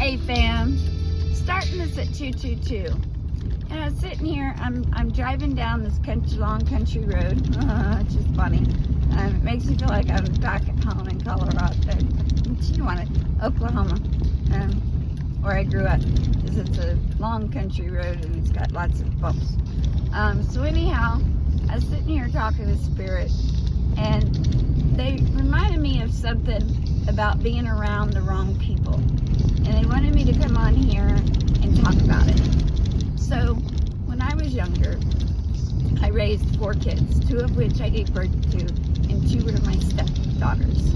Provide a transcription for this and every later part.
Hey fam, starting this at 222. And I was sitting here, I'm driving down this long country road. It's just funny. It makes me feel like I'm back at home in Colorado, Oklahoma, where I grew up, because it's a long country road and it's got lots of bumps. So anyhow, I was sitting here talking to Spirit, and they reminded me of something about being around the wrong people. And they wanted me to come on here and talk about it. So, when I was younger, I raised 4 kids, 2 of which I gave birth to, and 2 were my stepdaughters.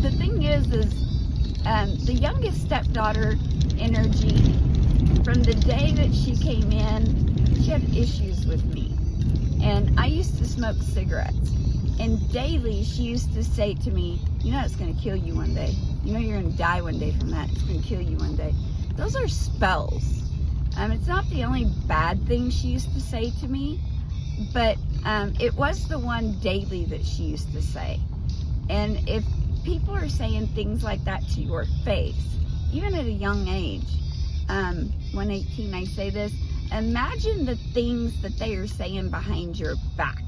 The thing is the youngest stepdaughter energy, from the day that she came in, she had issues with me. And I used to smoke cigarettes. And daily she used to say to me, you know it's going to kill you one day. You know you're going to die one day from that. It's going to kill you one day. Those are spells. It's not the only bad thing she used to say to me, but it was the one daily that she used to say. And if people are saying things like that to your face, even at a young age, when 18 I say this, imagine the things that they are saying behind your back.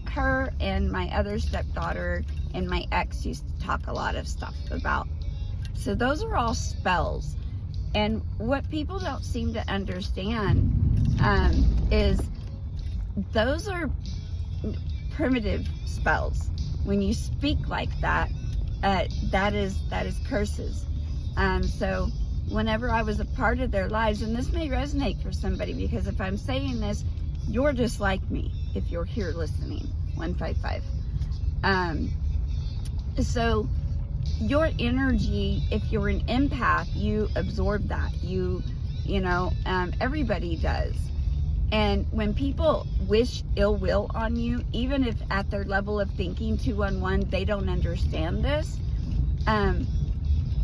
Her and my other stepdaughter and my ex used to talk a lot of stuff about. So those are all spells. And what people don't seem to understand is those are primitive spells. When you speak like that, that is curses. So whenever I was a part of their lives, and this may resonate for somebody, because if I'm saying this, you're just like me if you're here listening. 155. So your energy, if you're an empath, you absorb that. Everybody does. And when people wish ill will on you, even if at their level of thinking 211 they don't understand this,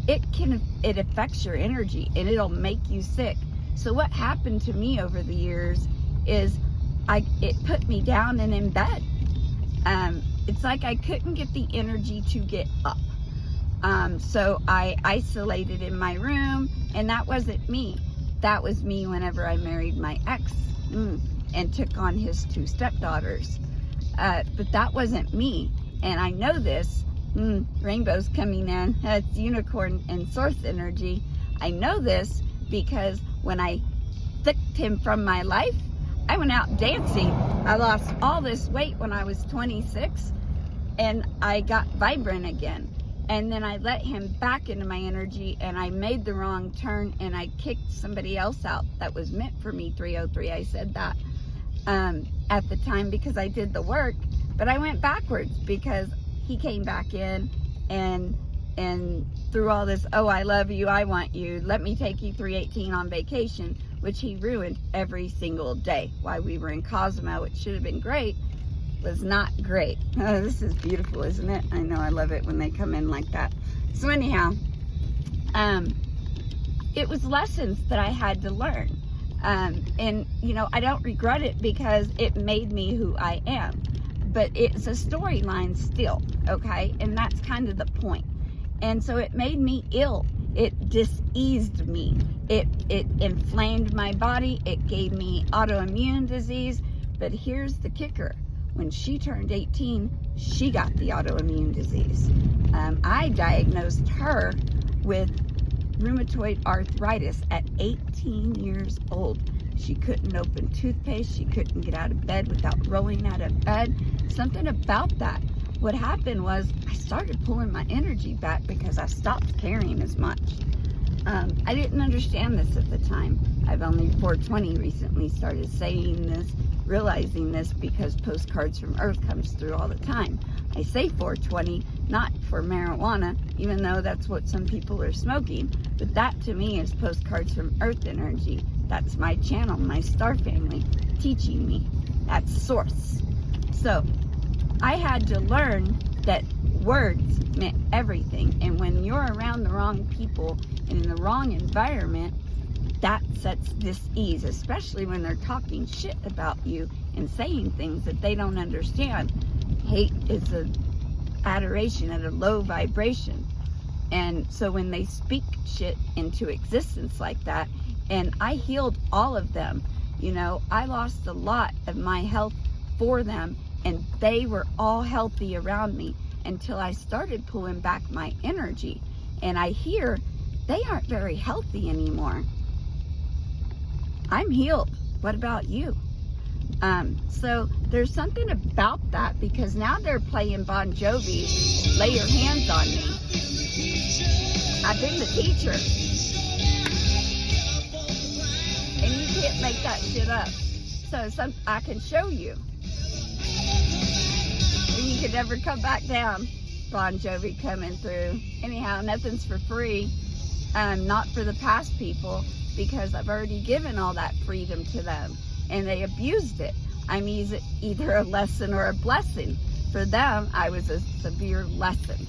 it affects your energy and it'll make you sick. So what happened to me over the years is it put me down and in bed. It's like I couldn't get the energy to get up. So I isolated in my room, and that wasn't me. That was me whenever I married my ex and took on his 2 stepdaughters. But that wasn't me. And I know this. Rainbow's coming in. It's unicorn and source energy. I know this because when I flicked him from my life, I went out dancing. I lost all this weight when I was 26, and I got vibrant again. And then I let him back into my energy, and I made the wrong turn, and I kicked somebody else out that was meant for me. 303, I said that at the time because I did the work, but I went backwards because he came back in and through all this, oh, I love you, I want you, let me take you 318 on vacation, which he ruined every single day. While we were in Cozumel, which should have been great, was not great. Oh, this is beautiful, isn't it? I know, I love it when they come in like that. So anyhow, it was lessons that I had to learn. And I don't regret it because it made me who I am. But it's a storyline still, okay? And that's kind of the point. And so it made me ill. It diseased me. It inflamed my body. It gave me autoimmune disease. But here's the kicker. When she turned 18, she got the autoimmune disease. I diagnosed her with rheumatoid arthritis at 18 years old. She couldn't open toothpaste. She couldn't get out of bed without rolling out of bed. Something about that. What happened was I started pulling my energy back because I stopped caring as much. I didn't understand this at the time. I've only 420 recently started saying this, realizing this, because Postcards from Earth comes through all the time. I say 420, not for marijuana, even though that's what some people are smoking, but that to me is Postcards from Earth energy. That's my channel, my star family, teaching me. That's source. So I had to learn that words meant everything. And when you're around the wrong people and in the wrong environment, that sets dis-ease, especially when they're talking shit about you and saying things that they don't understand. Hate is a adoration, at a low vibration. And so when they speak shit into existence like that, and I healed all of them, you know, I lost a lot of my health for them, and they were all healthy around me until I started pulling back my energy. And I hear they aren't very healthy anymore. I'm healed. What about you? So there's something about that, because now they're playing Bon Jovi, Lay Your Hands on Me. I've been the teacher. And you can't make that shit up. So I can show you. And you can never come back down. Bon Jovi coming through. Anyhow, nothing's for free. Not for the past people, because I've already given all that freedom to them. And they abused it. I'm either a lesson or a blessing. For them, I was a severe lesson.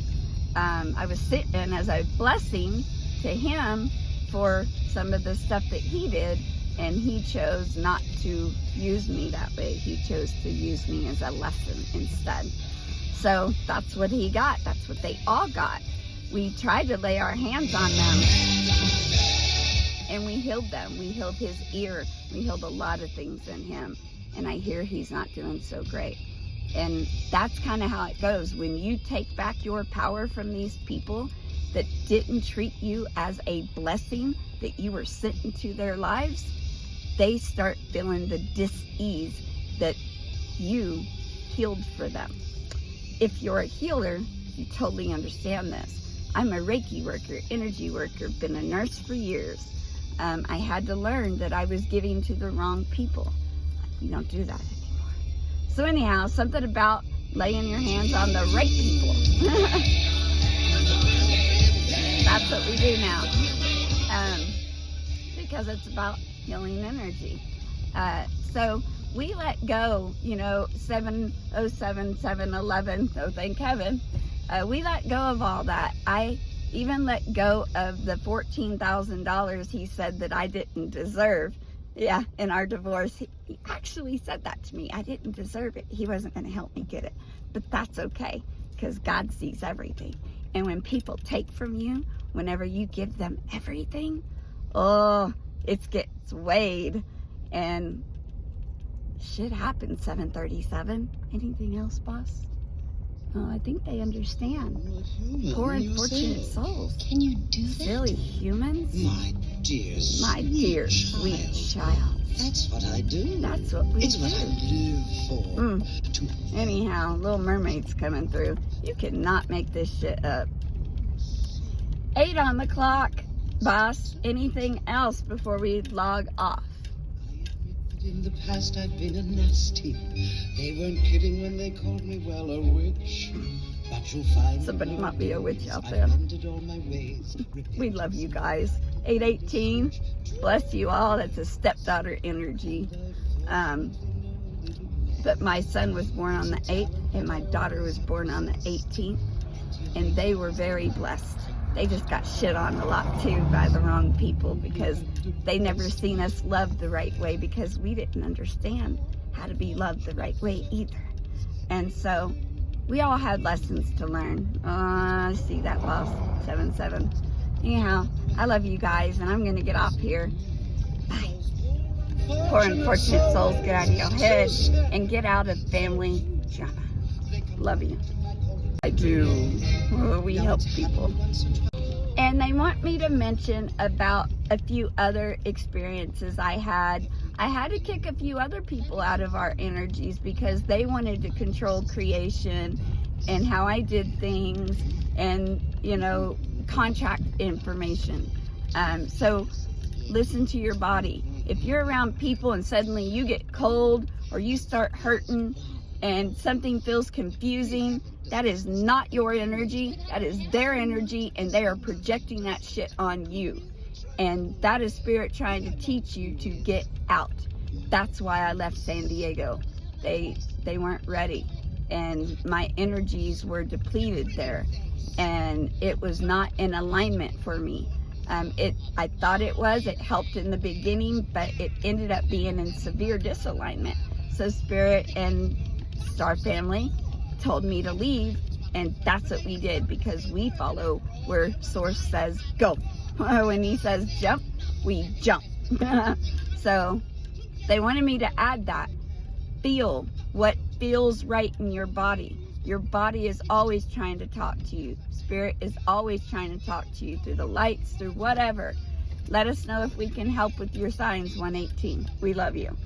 I was sitting as a blessing to him for some of the stuff that he did, and he chose not to use me that way. He chose to use me as a lesson instead. So that's what he got. That's what they all got. We tried to lay our hands on them, and we healed them. We healed his ear. We healed a lot of things in him, and I hear he's not doing so great. And that's kind of how it goes. When you take back your power from these people that didn't treat you as a blessing that you were sent into their lives, they start feeling the dis-ease that you healed for them. If you're a healer, you totally understand this. I'm a Reiki worker, energy worker, been a nurse for years. I had to learn that I was giving to the wrong people. We don't do that anymore. So anyhow, something about laying your hands on the right people. That's what we do now. Because it's about healing energy. So we let go, 707, 711, oh thank heaven. We let go of all that. I even let go of the $14,000 he said that I didn't deserve. Yeah, in our divorce, he actually said that to me. I didn't deserve it. He wasn't going to help me get it. But that's okay, because God sees everything. And when people take from you, whenever you give them everything, it gets weighed. And shit happens, 737. Anything else, boss? Oh, I think they understand. Poor unfortunate souls. Can you do that? Silly humans. My dear sweet child. That's what I do. That's what we It's do. what I live for. Anyhow, Little Mermaid's coming through. You cannot make this shit up. 8 on the clock, boss. Anything else before we log off? In the past I've been a nasty. They weren't kidding when they called me, well, a witch. But you'll find somebody might be a witch out there. All my ways. We love you guys. 818. Bless you all. That's a stepdaughter energy. But my son was born on the 8th and my daughter was born on the 18th. And they were very blessed. They just got shit on a lot too by the wrong people, because they never seen us loved the right way, because we didn't understand how to be loved the right way either. And so we all had lessons to learn. I see that, boss. 7-7. Anyhow, I love you guys, and I'm going to get off here. Bye. Poor unfortunate souls, get out of your head and get out of family drama. Love you. I do. We help people. And they want me to mention about a few other experiences I had. I had to kick a few other people out of our energies because they wanted to control creation and how I did things and, contract information. So listen to your body. If you're around people and suddenly you get cold or you start hurting and something feels confusing, that is not your energy. That is their energy, and they are projecting that shit on you. And that is spirit trying to teach you to get out. That's why I left San Diego. They weren't ready, and my energies were depleted there, and it was not in alignment for me. I thought it was. It helped in the beginning, but it ended up being in severe disalignment. So Spirit and Star Family told me to leave And that's what we did, because we follow where Source says go. When he says jump, we jump. So they wanted me to add that. Feel what feels right in your body. Your body is always trying to talk to you. Spirit is always trying to talk to you through the lights, through whatever. Let us know if we can help with your signs, 118. We love you.